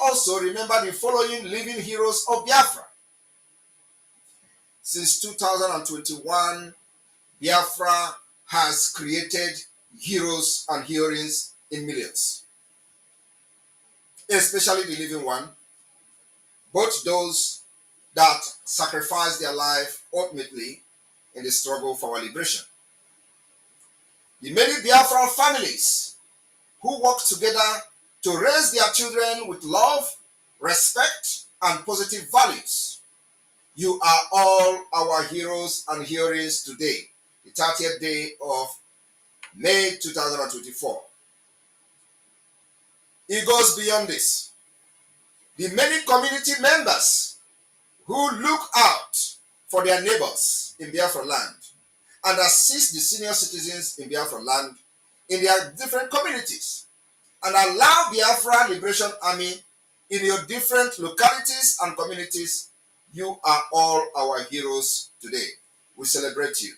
Also remember the following living heroes of Biafra. Since 2021, Biafra has created heroes and heroines in millions, especially the living one, both those that sacrificed their life ultimately in the struggle for our liberation. The many Biafran families who work together to raise their children with love, respect, and positive values. You are all our heroes and heroines today, the 30th day of May 2024. It goes beyond this. The many community members who look out for their neighbors in Biafra land and assist the senior citizens in Biafra land in their different communities and allow Biafra Liberation Army in your different localities and communities. You are all our heroes today. We celebrate you.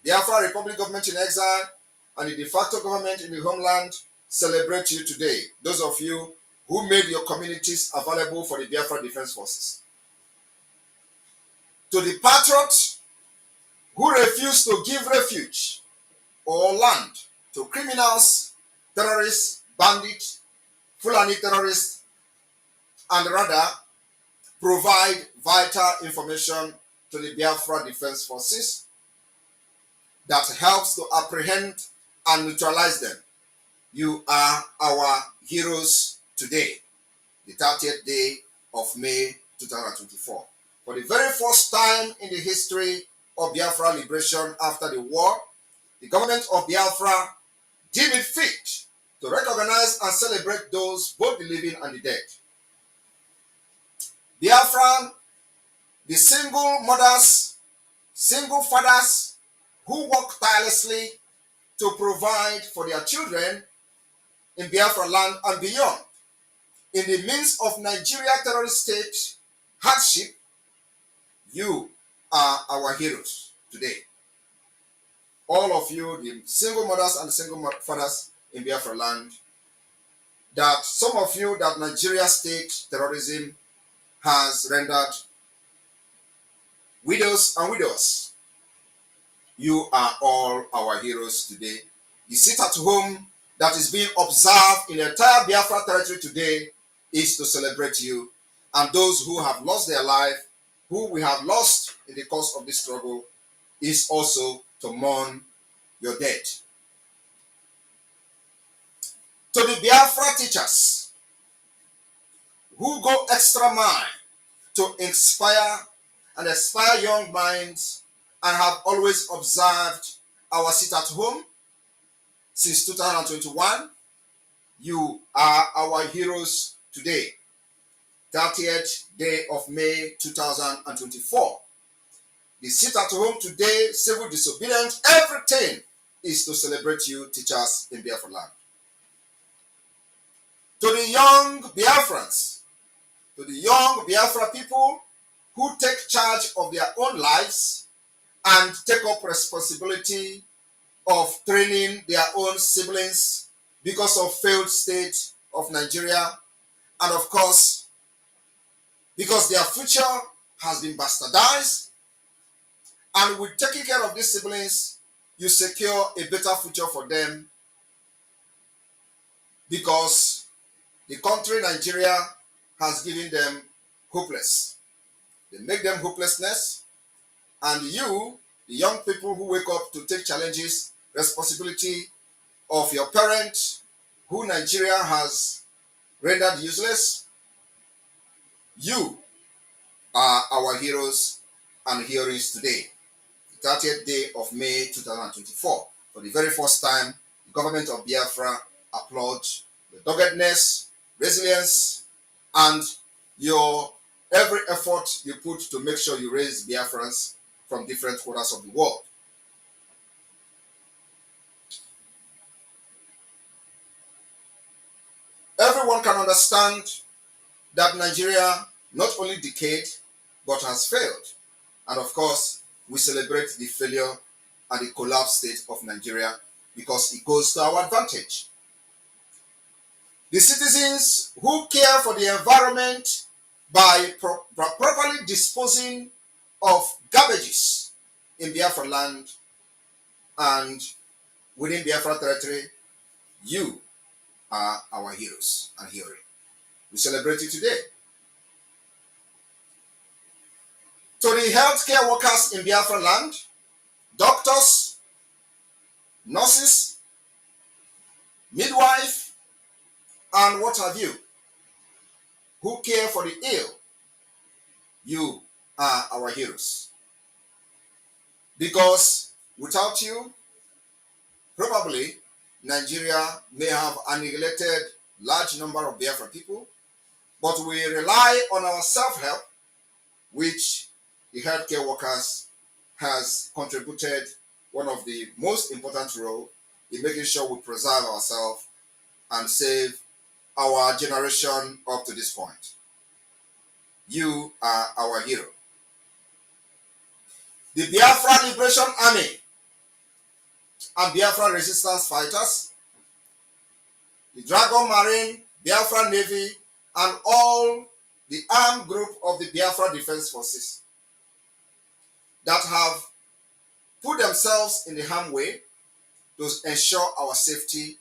The Biafra Republic government in exile and the de facto government in the homeland celebrate you today. Those of you who made your communities available for the Biafra Defense Forces. To the patriots who refuse to give refuge or land to criminals, terrorists, bandits, Fulani terrorists, and rather provide vital information to the Biafra Defense Forces that helps to apprehend and neutralize them. You are our heroes today, the 30th day of May 2024. For the very first time in the history of Biafra liberation after the war, the government of Biafra deemed it fit to recognize and celebrate those, both the living and the dead. Biafra, the single mothers, single fathers who work tirelessly to provide for their children in Biafra land and beyond. In the midst of Nigeria terrorist state hardship, you are our heroes today. All of you, the single mothers and single fathers in Biafra land, that some of you that Nigeria state terrorism has rendered widows and widowers. You are all our heroes today. The sit at home that is being observed in the entire Biafra territory today is to celebrate you, and those who have lost their life, who we have lost in the course of this struggle, is also to mourn your dead. To the Biafra teachers who go extra mile to inspire and aspire young minds and have always observed our sit at home since 2021, you are our heroes today, 30th day of May 2024. The sit at home today, civil disobedience, everything is to celebrate you, teachers in Biafra land. To the young Biafrans, to the young Biafra people who take charge of their own lives and take up responsibility of training their own siblings because of failed state of Nigeria, and of course, because their future has been bastardized, and with taking care of these siblings, you secure a better future for them, because the country Nigeria has given them hopeless. They make them hopelessness, and you, the young people who wake up to take challenges, responsibility of your parents, who Nigeria has rendered useless, you are our heroes and heroines today, the 30th day of May 2024. For the very first time, the government of Biafra applauds the doggedness, resilience, and your every effort you put to make sure you raise Biafrans from different corners of the world. Everyone can understand that Nigeria not only decayed, but has failed. And of course, we celebrate the failure and the collapsed state of Nigeria because it goes to our advantage. The citizens who care for the environment by properly disposing of garbages in Biafra land and within Biafra territory. You are our heroes and heroine. We celebrate you today. To the healthcare workers in Biafra land, doctors, nurses, midwife, and what have you, who care for the ill, you are our heroes. Because without you, probably Nigeria may have annihilated large number of Biafra people, but we rely on our self-help, which the healthcare workers has contributed one of the most important role in making sure we preserve ourselves and save our generation up to this point. You are our hero. The Biafra Liberation Army and Biafra resistance fighters, the Dragon Marine, Biafra Navy, and all the armed group of the Biafra Defense Forces that have put themselves in the harm way to ensure our safety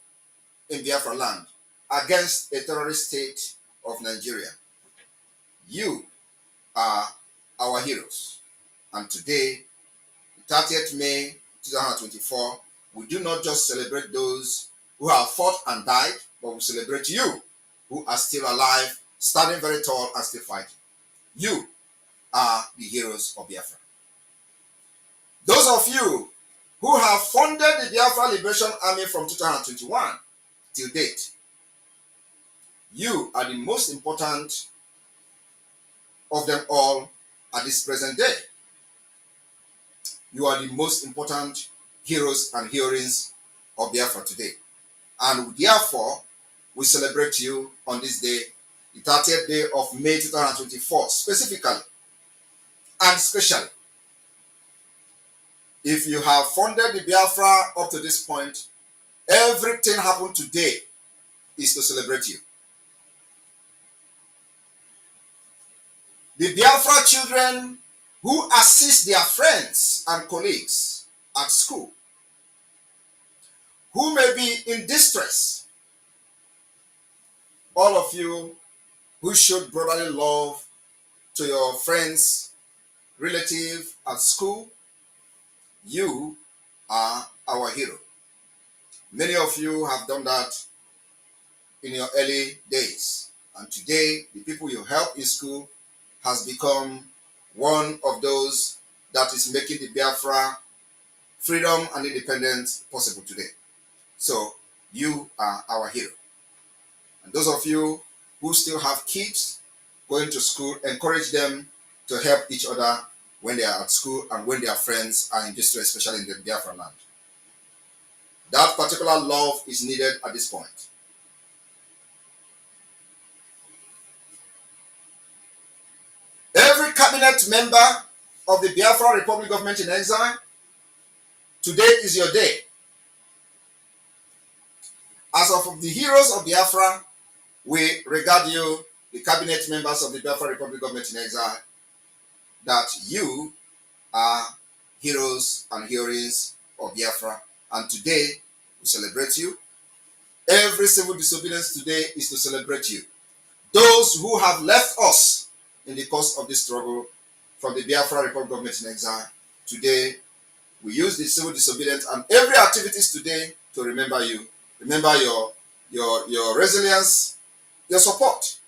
in Biafra land against a terrorist state of Nigeria. You are our heroes. And today, 30th May 2024, we do not just celebrate those who have fought and died, but we celebrate you who are still alive, standing very tall and still fighting. You are the heroes of Biafra. Those of you who have funded the Biafra Liberation Army from 2021 till date, you are the most important of them all at this present day. You are the most important heroes and heroines of Biafra today. And therefore, we celebrate you on this day, the 30th day of May 2024, specifically and specially. If you have funded the Biafra up to this point, everything happened today is to celebrate you. The Biafra children who assist their friends and colleagues at school, who may be in distress, all of you who showed brotherly love to your friends, relatives at school, you are our hero. Many of you have done that in your early days. And today, the people you help in school has become one of those that is making the Biafra freedom and independence possible today. So, you are our hero. And those of you who still have kids going to school, encourage them to help each other when they are at school and when their friends are in distress, especially in the Biafra land. That particular love is needed at this point. Every cabinet member of the Biafra Republic government in exile, today is your day. As of the heroes of Biafra, we regard you, the cabinet members of the Biafra Republic government in exile, that you are heroes and heroines of Biafra. And today, we celebrate you. Every civil disobedience today is to celebrate you. Those who have left us in the course of this struggle from the Biafra Republic government in exile, today, we use the civil disobedience and every activities today to remember you. Remember your resilience, your support.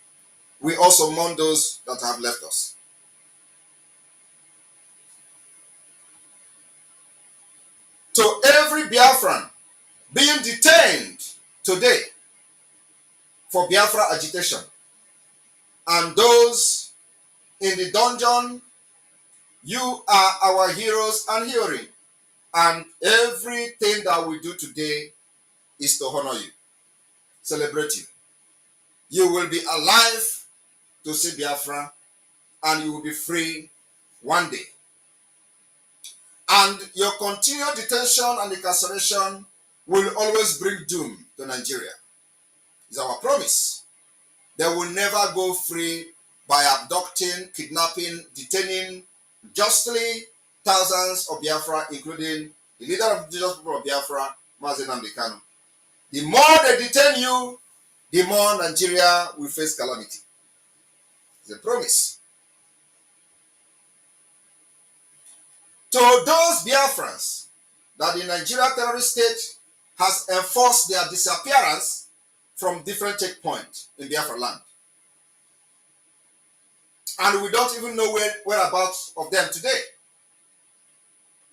We also mourn those that have left us. To every Biafran being detained today for Biafra agitation, and those in the dungeon, you are our heroes and heroine. And everything that we do today is to honor you, celebrate you. You will be alive to see Biafra, and you will be free one day. And your continued detention and incarceration will always bring doom to Nigeria. It's our promise. They will never go free by abducting, kidnapping, detaining justly thousands of Biafra, including the leader of the indigenous people of Biafra, Mazi Nnamdi Kanu. The more they detain you, the more Nigeria will face calamity. It's a promise. To those Biafrans that the Nigerian terrorist state has enforced their disappearance from different checkpoints in Biafra land. And we don't even know whereabouts of them today.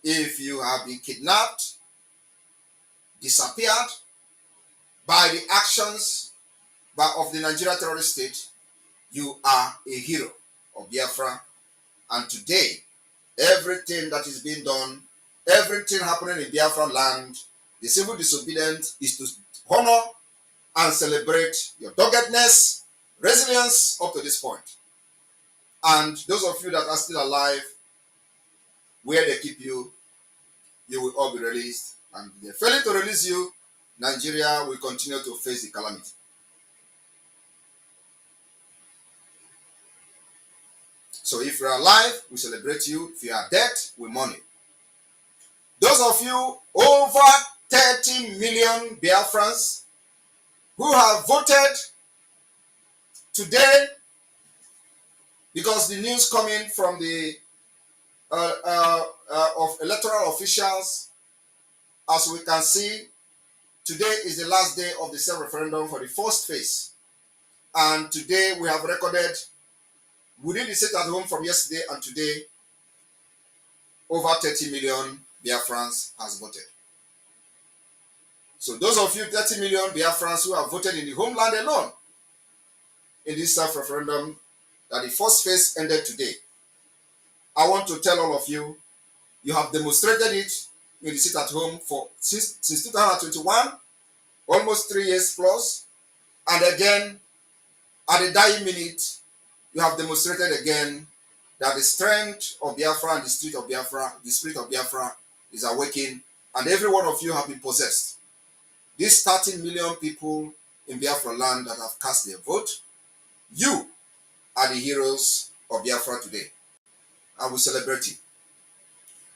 If you have been kidnapped, disappeared by the actions of the Nigerian terrorist state, you are a hero of Biafra. And today, everything that is being done, everything happening in Biafra land, the civil disobedience is to honor and celebrate your doggedness, resilience up to this point. And those of you that are still alive, where they keep you, you will all be released. And if they're failing to release you, Nigeria will continue to face the calamity. So if you're alive, we celebrate you. If you are dead, we mourn you. Those of you, over 30 million Biafrans, who have voted today, because the news coming from the of electoral officials, as we can see, today is the last day of the self-referendum for the first phase. And today we have recorded, within the sit at home from yesterday and today, over 30 million Biafrans has voted. So those of you 30 million Biafrans who have voted in the homeland alone, in this self-referendum, that the first phase ended today, I want to tell all of you, you have demonstrated it in the sit at home since 2021, almost 3 years plus, and again, at the dying minute, you have demonstrated again that the strength of Biafra and the spirit of Biafra is awakened, and every one of you have been possessed. These 30 million people in Biafra land that have cast their vote, you are the heroes of Biafra today. I will celebrate you.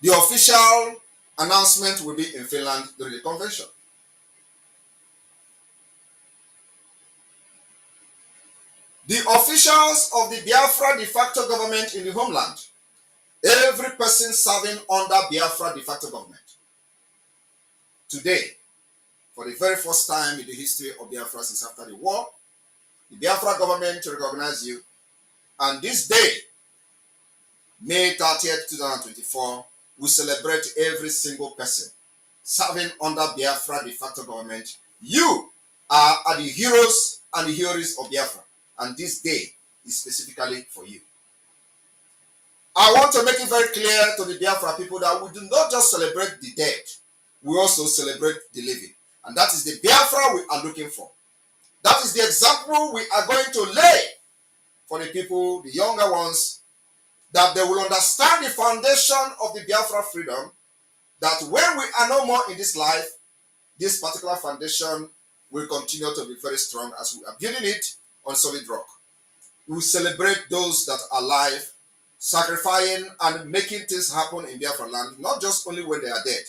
The official announcement will be in Finland during the convention. The officials of the Biafra de facto government in the homeland, every person serving under Biafra de facto government, today, for the very first time in the history of Biafra since after the war, the Biafra government recognizes you. And this day, May 30th, 2024, we celebrate every single person serving under Biafra de facto government. You are the heroes and the heroes of Biafra. And this day is specifically for you. I want to make it very clear to the Biafra people that we do not just celebrate the dead, we also celebrate the living. And that is the Biafra we are looking for. That is the example we are going to lay for the people, the younger ones, that they will understand the foundation of the Biafra freedom, that when we are no more in this life, this particular foundation will continue to be very strong as we are building it on solid rock. We will celebrate those that are alive, sacrificing and making things happen in Biafra land, not just only when they are dead.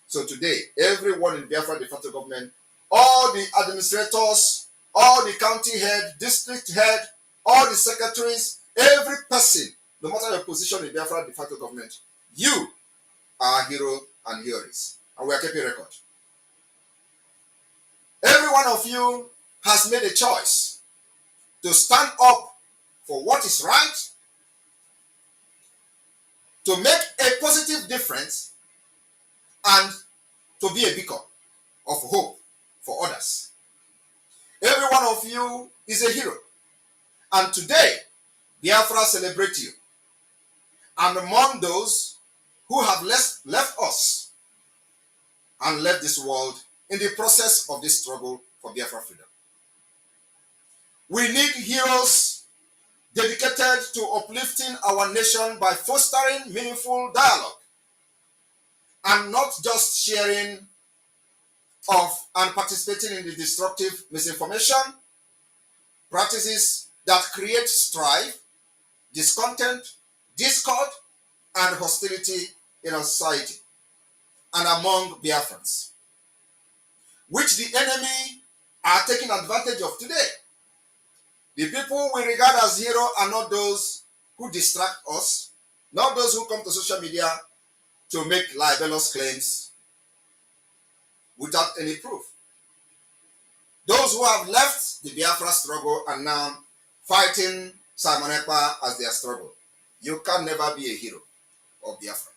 So today, everyone in Biafra de facto government, all the administrators, all the county head, district head, all the secretaries, every person, no matter your position in Biafra de facto government, you are a hero and heroes. And we are keeping record. Every one of you has made a choice to stand up for what is right, to make a positive difference, and to be a beacon of hope for others. Every one of you is a hero. And today, Biafra celebrates you. And among those who have left us and left this world in the process of this struggle for Biafra freedom. We need heroes dedicated to uplifting our nation by fostering meaningful dialogue and not just sharing of and participating in the destructive misinformation practices that create strife, discontent, discord, and hostility in our society and among Biafrans, which the enemy are taking advantage of today. The people we regard as heroes are not those who distract us, not those who come to social media to make libelous claims without any proof. Those who have left the Biafra struggle and now fighting Simon Ekpa as their struggle. You can never be a hero of Biafra.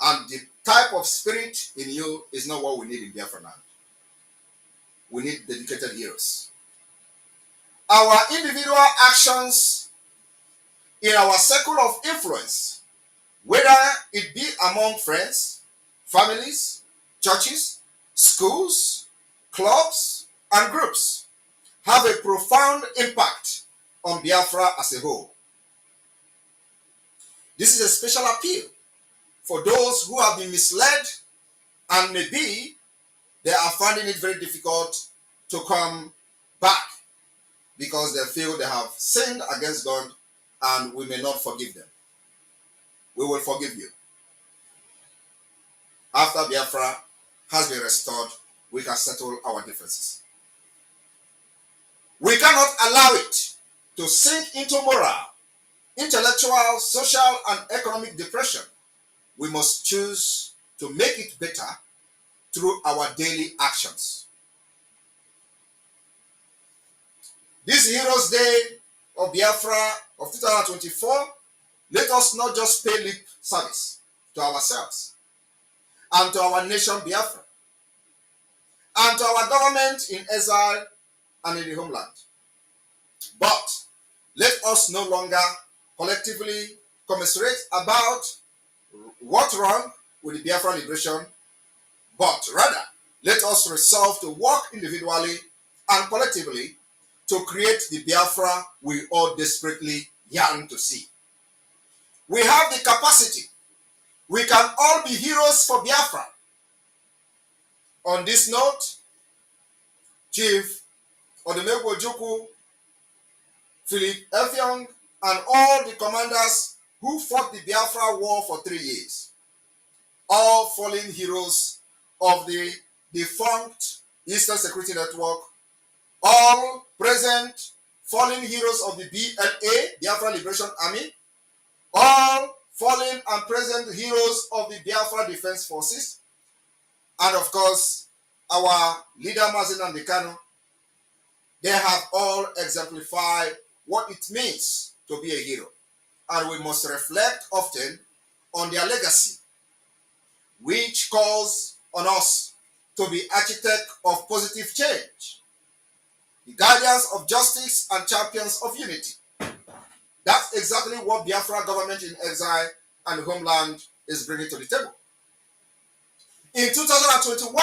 And the type of spirit in you is not what we need in Biafra land. We need dedicated heroes. Our individual actions in our circle of influence, whether it be among friends, families, churches, schools, clubs, and groups, have a profound impact on Biafra as a whole. This is a special appeal for those who have been misled and maybe they are finding it very difficult to come back because they feel they have sinned against God and we may not forgive them. We will forgive you. After Biafra has been restored, we can settle our differences. We cannot allow it to sink into moral, intellectual, social, and economic depression. We must choose to make it better through our daily actions. This Heroes Day of Biafra of 2024, let us not just pay lip service to ourselves and to our nation Biafra and to our government in exile and in the homeland. But let us no longer collectively commiserate about what's wrong with the Biafra liberation, but rather let us resolve to work individually and collectively to create the Biafra we all desperately yearn to see. We have the capacity. We can all be heroes for Biafra. On this note, Chief Odumegwu Ojukwu, Philip Effiong, and all the commanders who fought the Biafra war for 3 years, all fallen heroes of the defunct Eastern Security Network, all present fallen heroes of the BLA, Biafra Liberation Army, all fallen and present heroes of the Biafra Defense Forces, and of course, our leader Mazi Nnamdi Kanu. They have all exemplified what it means to be a hero. And we must reflect often on their legacy, which calls on us to be architects of positive change, the guardians of justice and champions of unity. That's exactly what Biafra government in exile and homeland is bringing to the table. In 2021,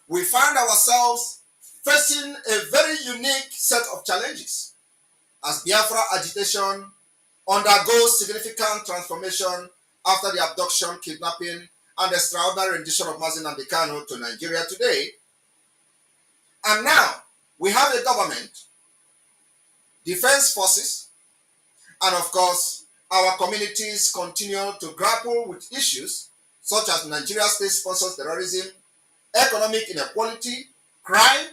we find ourselves facing a very unique set of challenges as Biafra agitation undergoes significant transformation after the abduction, kidnapping, and extraordinary rendition of Mazi Nnamdi Kanu to Nigeria today. And now we have a government, defense forces, and of course, our communities continue to grapple with issues such as Nigeria's state-sponsored terrorism, economic inequality, crime,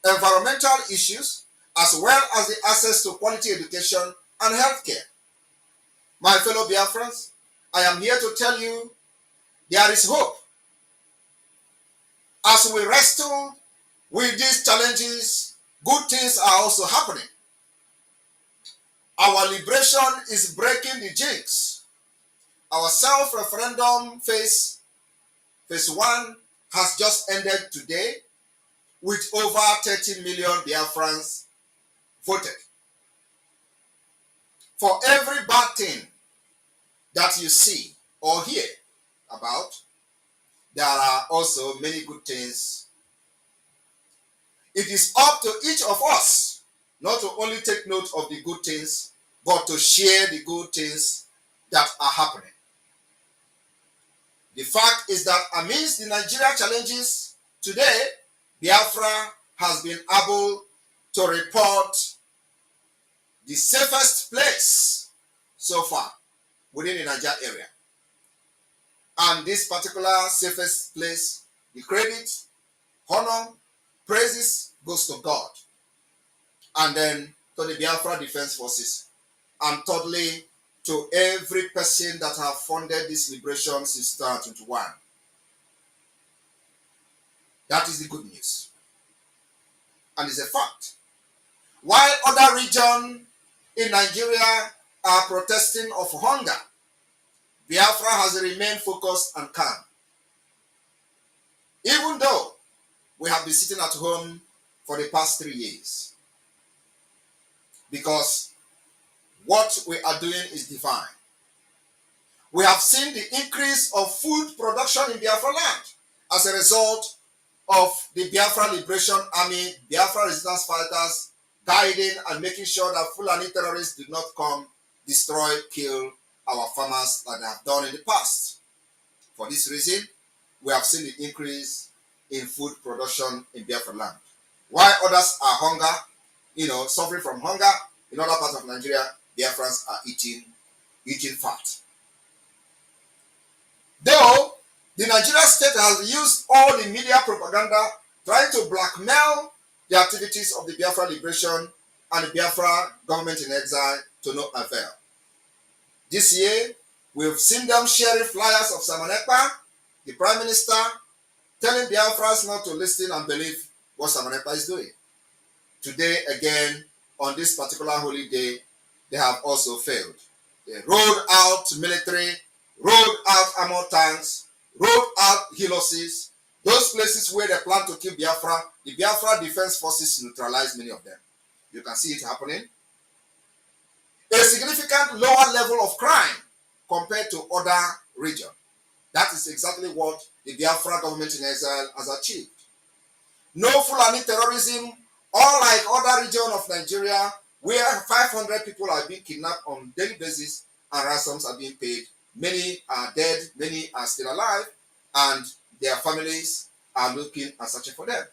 environmental issues, as well as the access to quality education and healthcare. My fellow Biafrans, I am here to tell you there is hope. As we wrestle with these challenges, good things are also happening. Our liberation is breaking the jinx. Our self-referendum phase 1 has just ended today with over 30 million Biafrans voted. For every bad thing that you see or hear about, there are also many good things. It is up to each of us not to only take note of the good things, but to share the good things that are happening. The fact is that amidst the Nigeria challenges today, Biafra has been able to report the safest place so far within the Niger area. And this particular safest place, the credit, honor, praises goes to God. And then to the Biafra Defense Forces. And thirdly, to every person that have funded this liberation since 2021. That is the good news. And it's a fact. While other regions in Nigeria are protesting of hunger, Biafra has remained focused and calm. Even though we have been sitting at home for the past 3 years. Because what we are doing is divine. We have seen the increase of food production in Biafra land as a result of the Biafra Liberation Army, Biafra resistance fighters guiding and making sure that Fulani terrorists did not come, destroy, kill our farmers like they have done in the past. For this reason, we have seen the increase in food production in Biafra land. While others are suffering from hunger, in other parts of Nigeria, Biafrans are eating fat. Though the Nigerian state has used all the media propaganda trying to blackmail the activities of the Biafra Liberation and the Biafra government in exile to no avail. This year, we've seen them sharing flyers of Simon Ekpa, the Prime Minister, telling Biafrans not to listen and believe what Simon Ekpa is doing. Today, again, on this particular holy day, they have also failed. They rolled out military, rolled out armor tanks, rolled out helices, those places where they plan to kill Biafra. The Biafra Defense Forces neutralized many of them. You can see it happening. A significant lower level of crime compared to other regions. That is exactly what the Biafra government in exile has achieved. No Fulani terrorism, or like other regions of Nigeria, where 500 people are being kidnapped on a daily basis and ransoms are being paid. Many are dead, many are still alive, and their families are looking and searching for them.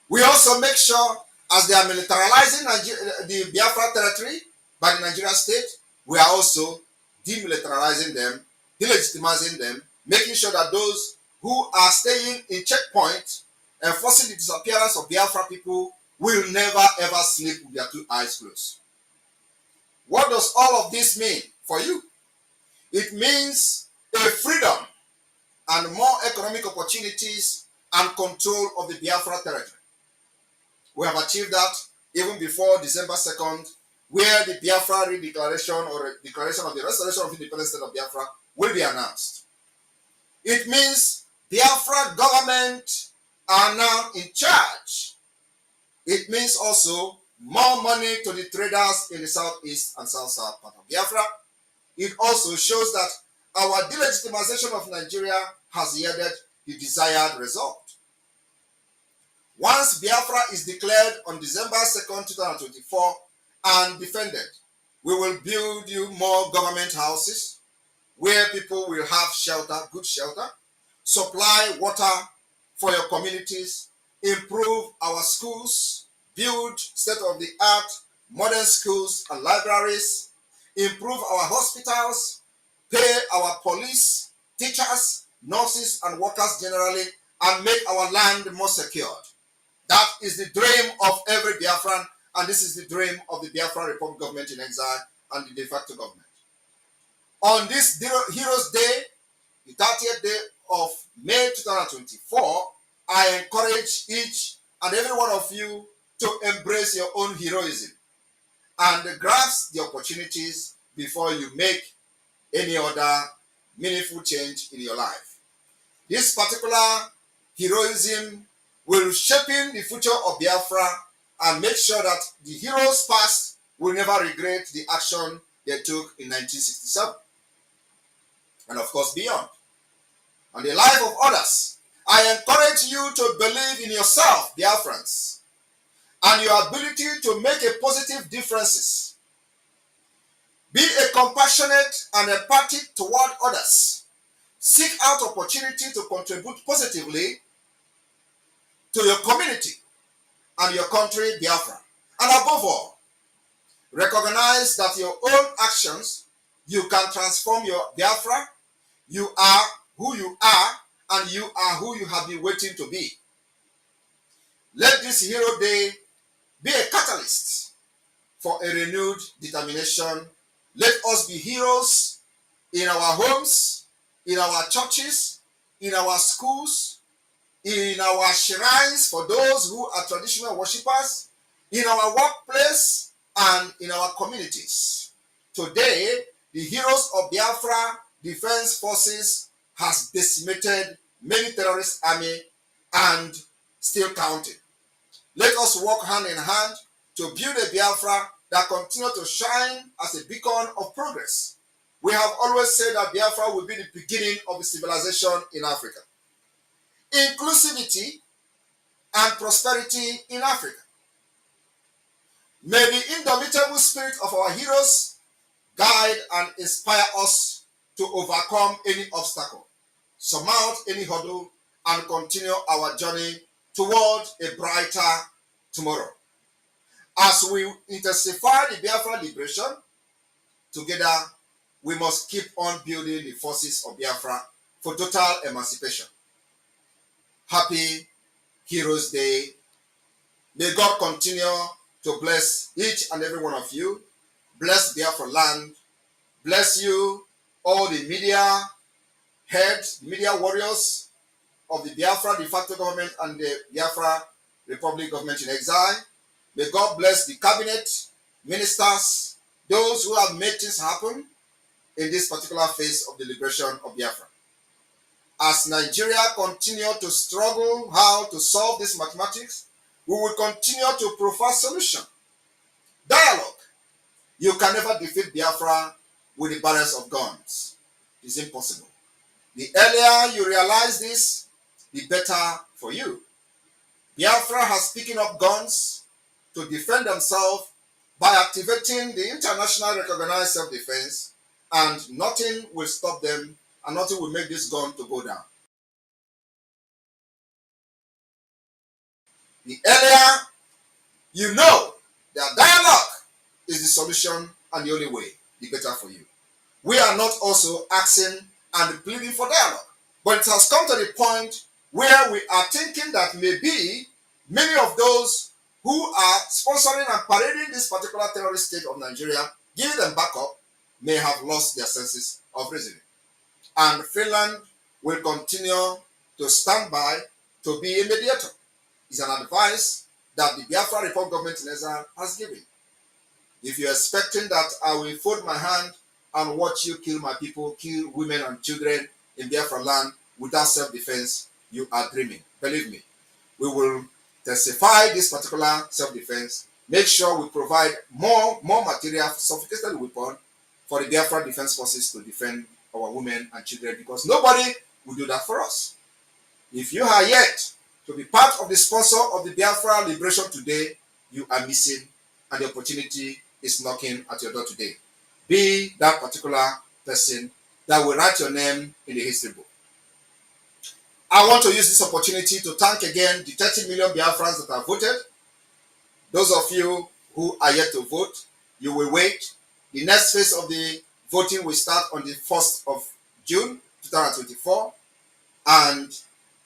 We also make sure, as they are militarizing the Biafra territory by the Nigerian state, we are also demilitarizing them, delegitimizing them, making sure that those who are staying in checkpoints and forcing the disappearance of Biafra people will never ever sleep with their two eyes closed. What does all of this mean for you? It means a freedom and more economic opportunities and control of the Biafra territory. We have achieved that even before December 2nd, where the Biafra redeclaration or declaration of the restoration of independent state of Biafra will be announced. It means Biafra government are now in charge. It means also more money to the traders in the southeast and south part of Biafra. It also shows that our delegitimization of Nigeria has yielded the desired result. Once Biafra is declared on December 2nd, 2024 and defended, we will build you more government houses where people will have shelter, good shelter, supply water for your communities, improve our schools, build state-of-the-art modern schools and libraries, improve our hospitals, pay our police, teachers, nurses, and workers generally, and make our land more secured. That is the dream of every Biafran, and this is the dream of the Biafra Republic government in exile and the de facto government. On this Heroes Day, the 30th day of May 2024, I encourage each and every one of you to embrace your own heroism and grasp the opportunities before you make any other meaningful change in your life. This particular heroism will shape in the future of Biafra and make sure that the heroes past will never regret the action they took in 1967 and of course beyond. And the life of others, I encourage you to believe in yourself, Biafrans, and your ability to make a positive differences. Be a compassionate and empathic toward others. Seek out opportunity to contribute positively to your community and your country, Biafra. And above all, recognize that your own actions, you can transform your Biafra. You are who you are, and you are who you have been waiting to be. Let this Hero Day be a catalyst for a renewed determination. Let us be heroes in our homes, in our churches, in our schools, in our shrines for those who are traditional worshippers, in our workplace, and in our communities. Today, the heroes of Biafra Defense Forces has decimated many terrorist army and still counting. Let us work hand in hand to build a Biafra that continue to shine as a beacon of progress. We have always said that Biafra will be the beginning of the civilization in Africa. Inclusivity and prosperity in Africa. May the indomitable spirit of our heroes guide and inspire us to overcome any obstacle, surmount any hurdle, and continue our journey toward a brighter tomorrow. As we intensify the Biafra liberation, together we must keep on building the forces of Biafra for total emancipation. Happy Heroes Day. May God continue to bless each and every one of you. Bless Biafra land. Bless you, all the media heads, media warriors of the Biafra de facto government and the Biafra Republic government in exile. May God bless the cabinet, ministers, those who have made things happen in this particular phase of the liberation of Biafra. As Nigeria continue to struggle how to solve this mathematics, we will continue to provide solution. Dialogue. You can never defeat Biafra with the barrels of guns. It's impossible. The earlier you realize this, the better for you. Biafra has picking up guns to defend themselves by activating the international recognized self-defense, and nothing will stop them and nothing will make this gun to go down. The earlier you know that dialogue is the solution and the only way, the better for you. We are not also asking and pleading for dialogue, but it has come to the point where we are thinking that maybe many of those who are sponsoring and parading this particular terrorist state of Nigeria, giving them backup, may have lost their senses of reasoning. And Finland will continue to stand by to be a mediator. It's an advice that the Biafra Republic government in exile has given. If you're expecting that I will fold my hand and watch you kill my people, kill women and children in Biafra land without self-defense, you are dreaming. Believe me, we will intensify this particular self-defense, make sure we provide more material, sophisticated weapon for the Biafra Defense Forces to defend our women and children, because nobody will do that for us. If you are yet to be part of the sponsor of the Biafra liberation today, you are missing, and the opportunity is knocking at your door today. Be that particular person that will write your name in the history book. I want to use this opportunity to thank again the 30 million Biafrans that have voted. Those of you who are yet to vote, you will wait. The next phase of the voting will start on the 1st of June 2024 and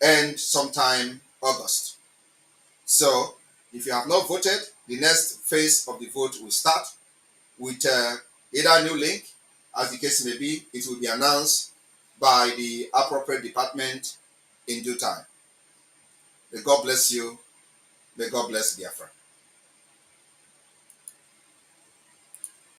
end sometime August. So, if you have not voted, the next phase of the vote will start with either a new link, as the case may be. It will be announced by the appropriate department in due time. May God bless you. May God bless Biafra.